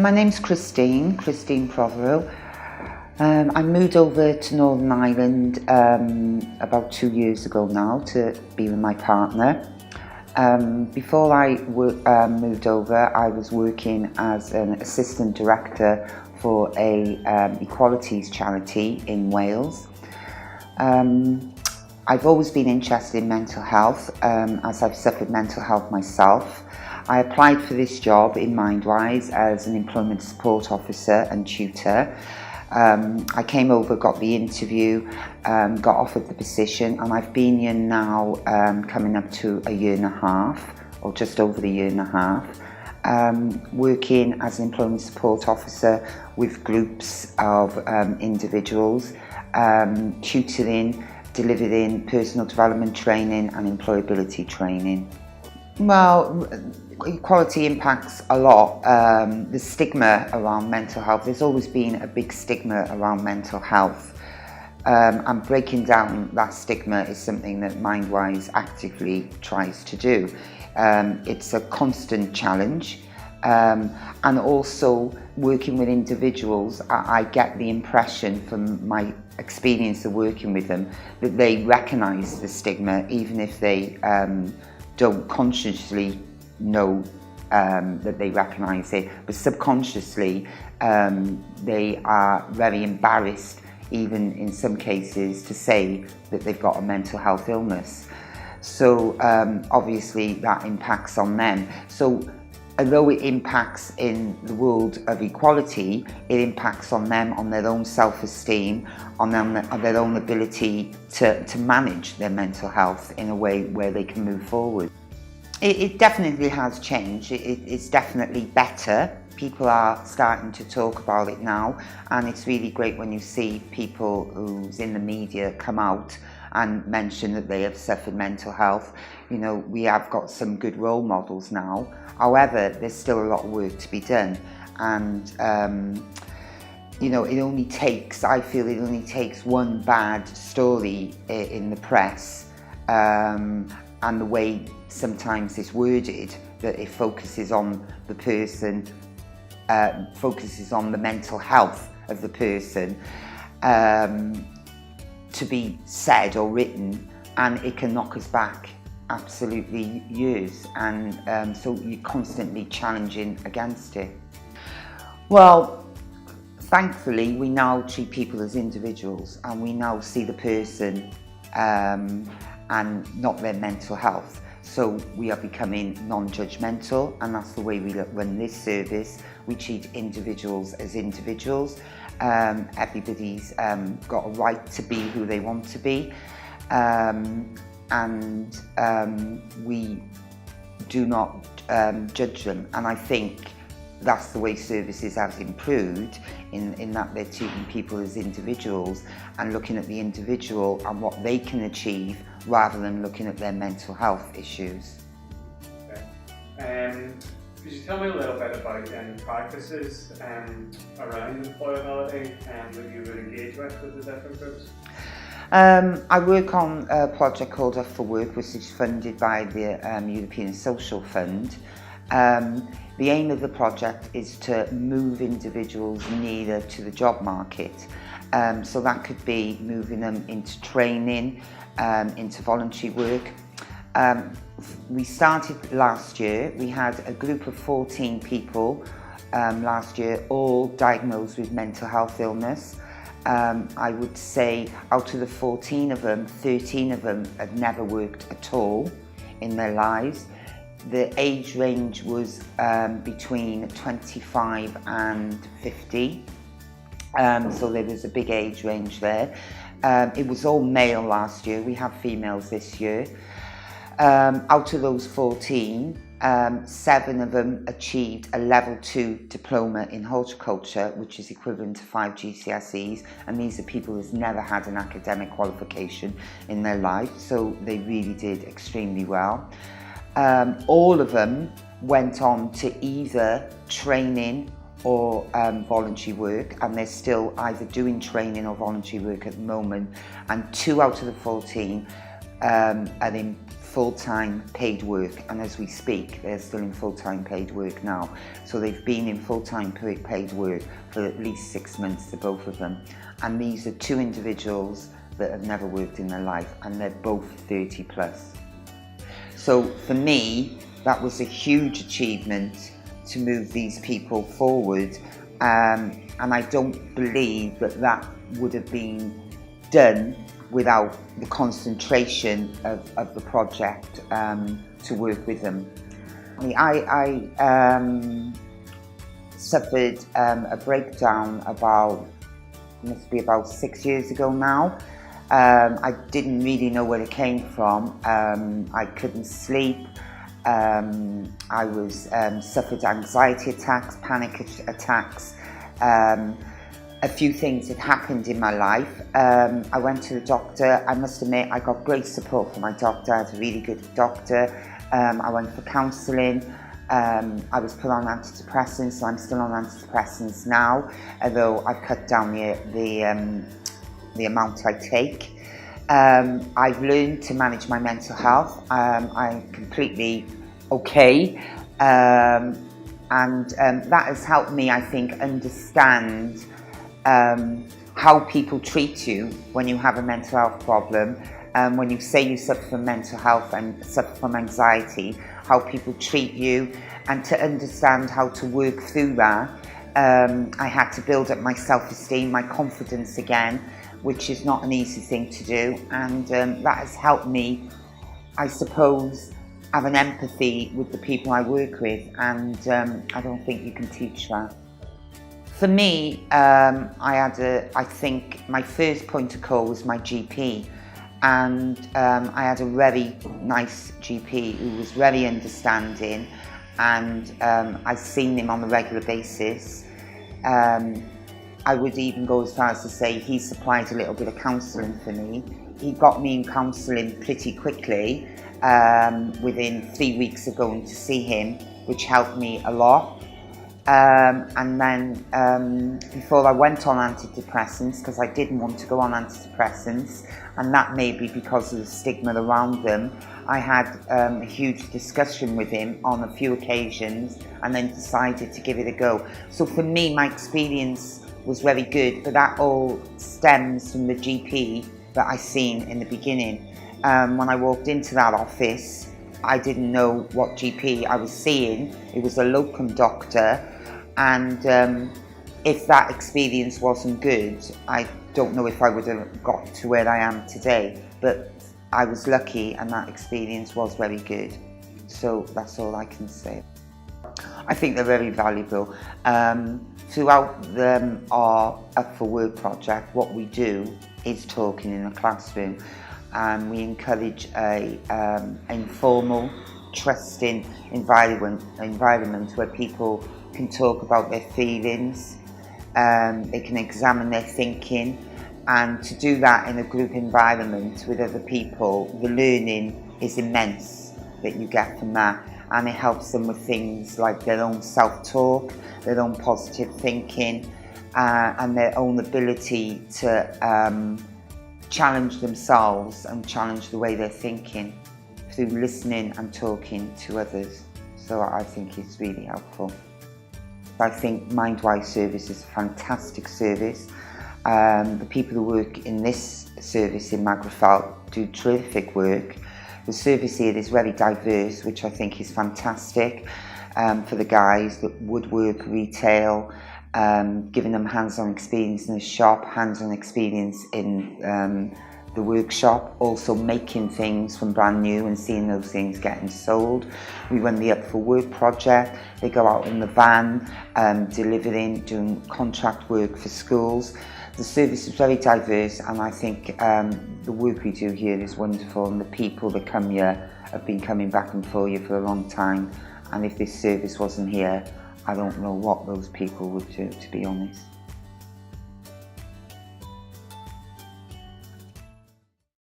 My name's Christine Protheroe. I moved over to Northern Ireland about 2 years ago now to be with my partner. Before I moved over, I was working as an assistant director for a equalities charity in Wales. I've always been interested in mental health, as I've suffered mental health myself. I applied for this job in MindWise as an employment support officer and tutor. I came over, got the interview, got offered the position, and I've been here now coming up to a year and a half, or just over a year and a half, working as an employment support officer with groups of individuals, tutoring, delivering personal development training and employability training. Well, equality impacts a lot. The stigma around mental health, there's always been a big stigma around mental health. And breaking down that stigma is something that MindWise actively tries to do. It's a constant challenge. And also working with individuals, I get the impression from my experience of working with them that they recognise the stigma, even if they don't consciously know that they recognise it, but subconsciously they are very embarrassed, even in some cases, to say that they've got a mental health illness. So obviously that impacts on them. So although it impacts in the world of equality, it impacts on them, on their own self-esteem, on their own ability to manage their mental health in a way where they can move forward. It definitely has changed. It's definitely better. People are starting to talk about it now, and it's really great when you see people who's in the media come out and mention that they have suffered mental health. You know, we have got some good role models now. However, there's still a lot of work to be done, and you know, I feel it only takes one bad story in the press, and the way sometimes it's worded, that it focuses on the person, focuses on the mental health of the person, to be said or written, and it can knock us back absolutely years, and so you're constantly challenging against it. Well, thankfully we now treat people as individuals, and we now see the person and not their mental health. So we are becoming non-judgmental, and that's the way we run this service. We treat individuals as individuals. Everybody's got a right to be who they want to be, and we do not judge them. And I think that's the way services have improved, in that they're treating people as individuals and looking at the individual and what they can achieve, rather than looking at their mental health issues. Okay. Could you tell me a little bit about practices around employability that you would engage with the different groups? I work on a project called Up for Work, which is funded by the European Social Fund. The aim of the project is to move individuals nearer to the job market. So that could be moving them into training, into voluntary work. We started last year. We had a group of 14 people last year, all diagnosed with mental health illness. I would say out of the 14 of them, 13 of them had never worked at all in their lives. The age range was between 25 and 50, so there was a big age range there. It was all male last year. We have females this year. Out of those 14, 7 of them achieved a level 2 diploma in horticulture, which is equivalent to 5 GCSEs, and these are people who've never had an academic qualification in their life, so they really did extremely well. All of them went on to either training or voluntary work, and they're still either doing training or voluntary work at the moment, and 2 out of the 14 are in full-time paid work, and as we speak they're still in full-time paid work now. So they've been in full-time paid work for at least 6 months, the both of them, and these are two individuals that have never worked in their life, and they're both 30 plus. So for me that was a huge achievement to move these people forward, and I don't believe that that would have been done without the concentration of the project to work with them. I suffered a breakdown must be about 6 years ago now. I didn't really know where it came from. I couldn't sleep. I suffered anxiety attacks, panic attacks. A few things had happened in my life. I went to the doctor. I must admit I got great support from my doctor. I had a really good doctor. I went for counselling. I was put on antidepressants, so I'm still on antidepressants now, although I've cut down the amount I take. I've learned to manage my mental health. I'm completely okay, and that has helped me, I think, understand how people treat you when you have a mental health problem, when you say you suffer from mental health and suffer from anxiety, how people treat you, and to understand how to work through that. I had to build up my self-esteem, my confidence again, which is not an easy thing to do, and that has helped me, I suppose, have an empathy with the people I work with, and I don't think you can teach that. For me, I think my first point of call was my GP, and I had a very nice GP who was very understanding, and I've seen him on a regular basis. I would even go as far as to say he supplied a little bit of counselling for me. He got me in counselling pretty quickly, within 3 weeks of going to see him, which helped me a lot. And then before I went on antidepressants, because I didn't want to go on antidepressants, and that may be because of the stigma around them, I had a huge discussion with him on a few occasions and then decided to give it a go. So for me, my experience was very good, but that all stems from the GP that I seen in the beginning. When I walked into that office, I didn't know what GP I was seeing. It was a locum doctor, and if that experience wasn't good, I don't know if I would have got to where I am today, but I was lucky and that experience was very good. So that's all I can say. I think they're very valuable. Throughout our Up for Work project, what we do is talking in a classroom, and we encourage a informal, trusting environment where people can talk about their feelings, they can examine their thinking, and to do that in a group environment with other people, the learning is immense that you get from that, and it helps them with things like their own self-talk, their own positive thinking, and their own ability to challenge themselves and challenge the way they're thinking through listening and talking to others. So I think it's really helpful. I think MindWise service is a fantastic service. The people who work in this service in Magherafelt do terrific work. The service here is very diverse, which I think is fantastic for the guys, that woodwork, retail, giving them hands-on experience in the shop, hands-on experience in the workshop, also making things from brand new and seeing those things getting sold. We run the Up for Work project. They go out in the van, delivering, doing contract work for schools. The service is very diverse, and I think the work we do here is wonderful, and the people that come here have been coming back and forth here for a long time, and if this service wasn't here, I don't know what those people would do, to be honest.